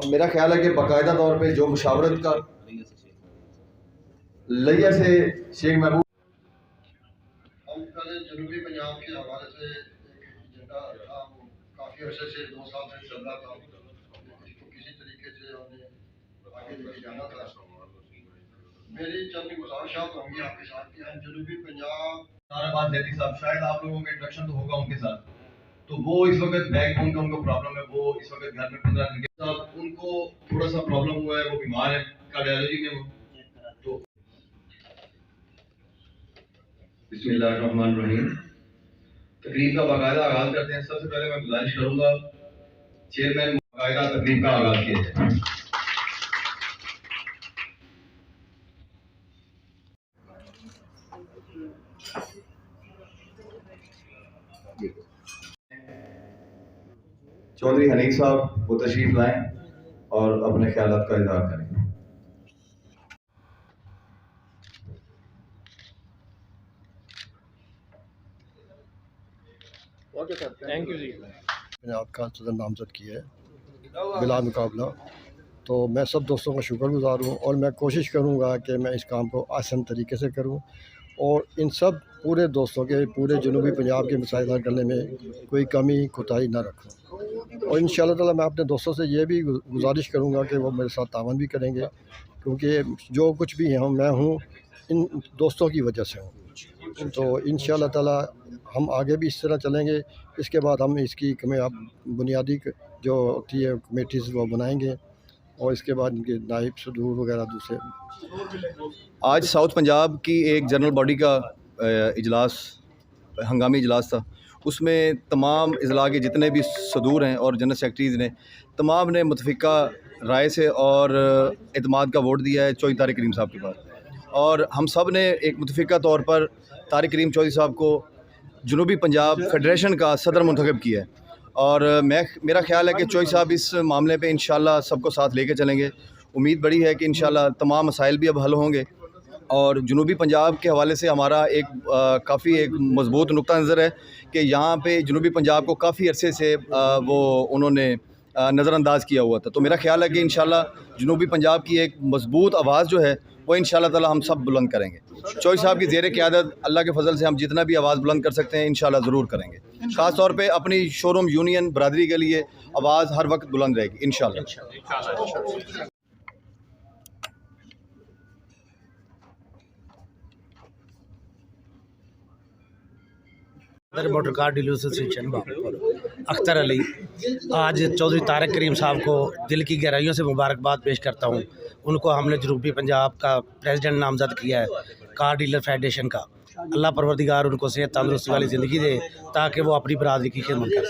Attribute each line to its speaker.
Speaker 1: मेरा ख्याल है कि बाकायदा तौर पे जो मुशावरत का लिया से शेख महबूब
Speaker 2: हम कल जनूबी पंजाब के हवाले से एक एजेंडा था, वो काफ़ी अर्से से 2 साल से चल रहा था, इसको किसी तरीके से हमें आगे लेके जाना था। मेरी चंद गुजारिशात होंगी आपके साथ कि हम जनूबी पंजाब
Speaker 1: नाराबाद जैदी साहब, शायद आप लोगों का इंट्रोडक्शन तो होगा उनके साथ, तो वो इस वक्त बैकबोन का उनको प्रॉब्लम है, वो इस वक्त घर में 15 दिन के साथ उनको थोड़ा सा प्रॉब्लम हुआ है, वो बीमार है कार्डियोलॉजी में वो। तो बिस्मिल्लाहिर्रहमानिर्रहीम, तकरीब का बाकायदा आगाज करते हैं। सबसे पहले मैं गुजारिश करूंगा चेयरमैन बाकायदा तकरीब का आगाज किया जाए। चौधरी हनीफ साहब वो तशरीफ लाएं और अपने ख्यालात का इजहार करें।
Speaker 3: ओके सर, थैंक यू जी।
Speaker 2: पंजाब का सदर नामजद किया है बिला मुकाबला, तो मैं सब दोस्तों का शुक्रगुजार हूँ और मैं कोशिश करूँगा कि मैं इस काम को आसान तरीके से करूँ और इन सब पूरे दोस्तों के पूरे जनूबी पंजाब के मसाइल हल करने में कोई कमी कोताही ना रखूँ। और इंशाअल्लाह ताला मैं अपने दोस्तों से ये भी गुजारिश करूँगा कि वो मेरे साथ तावन भी करेंगे, क्योंकि जो कुछ भी है मैं हूँ इन दोस्तों की वजह से हूँ। तो इंशाअल्लाह ताला हम आगे भी इस तरह चलेंगे। इसके बाद हम इसकी बुनियादी जो होती है कमेटीज़ वो बनाएंगे और इसके बाद इनके नाइब सदूर वगैरह दूसरे।
Speaker 1: आज साउथ पंजाब की एक जनरल बॉडी का इजलास, हंगामी इजलास था। उसमें तमाम अज़ला के जितने भी सदूर हैं और जनरल सेक्रेटरीज़ ने तमाम ने मुतफ़िका राय से और एतमाद का वोट दिया है चौधरी तारिक करीम साहब के पास। और हम सब ने एक मुतफ़िका तौर पर तारिक करीम चौधरी साहब को जनूबी पंजाब फेडरेशन का सदर मुंतखब किया है। और मेरा ख्याल है कि चौधरी साहब इस मामले पे इंशाल्लाह सबको साथ लेके चलेंगे। उम्मीद बड़ी है कि इंशाल्लाह तमाम मसाइल भी अब हल होंगे और जनूबी पंजाब के हवाले से हमारा एक काफ़ी एक मजबूत नुक्ता नज़र है कि यहाँ पे जनूबी पंजाब को काफ़ी अरसे से वो उन्होंने नज़रअंदाज किया हुआ था। तो मेरा ख्याल है कि इंशाल्लाह जनूबी पंजाब की एक मजबूत आवाज़ जो है वो इंशाल्लाह ताला हम सब बुलंद करेंगे। चौधरी साहब की ज़ेर क़यादत अल्लाह के फजल से हम जितना भी आवाज़ बुलंद कर सकते हैं इंशाल्लाह ज़रूर करेंगे। ख़ास तौर पे अपनी शोरूम यूनियन बरादरी के लिए आवाज़ हर वक्त बुलंद रहेगी इंशाल्लाह।
Speaker 4: Motor car dealer association Bhagalpur Akhtar Ali आज चौधरी तारिक करीम साहब को दिल की गहराइयों से मुबारकबाद पेश करता हूं। उनको हमने जनूबी पंजाब का प्रेसिडेंट नामजद किया है कार डीलर फेडरेशन का। अल्लाह परवरदिगार उनको सेहत तंदुरुस्ती वाली ज़िंदगी दे ताकि वो अपनी बरादरी की खिदमत कर।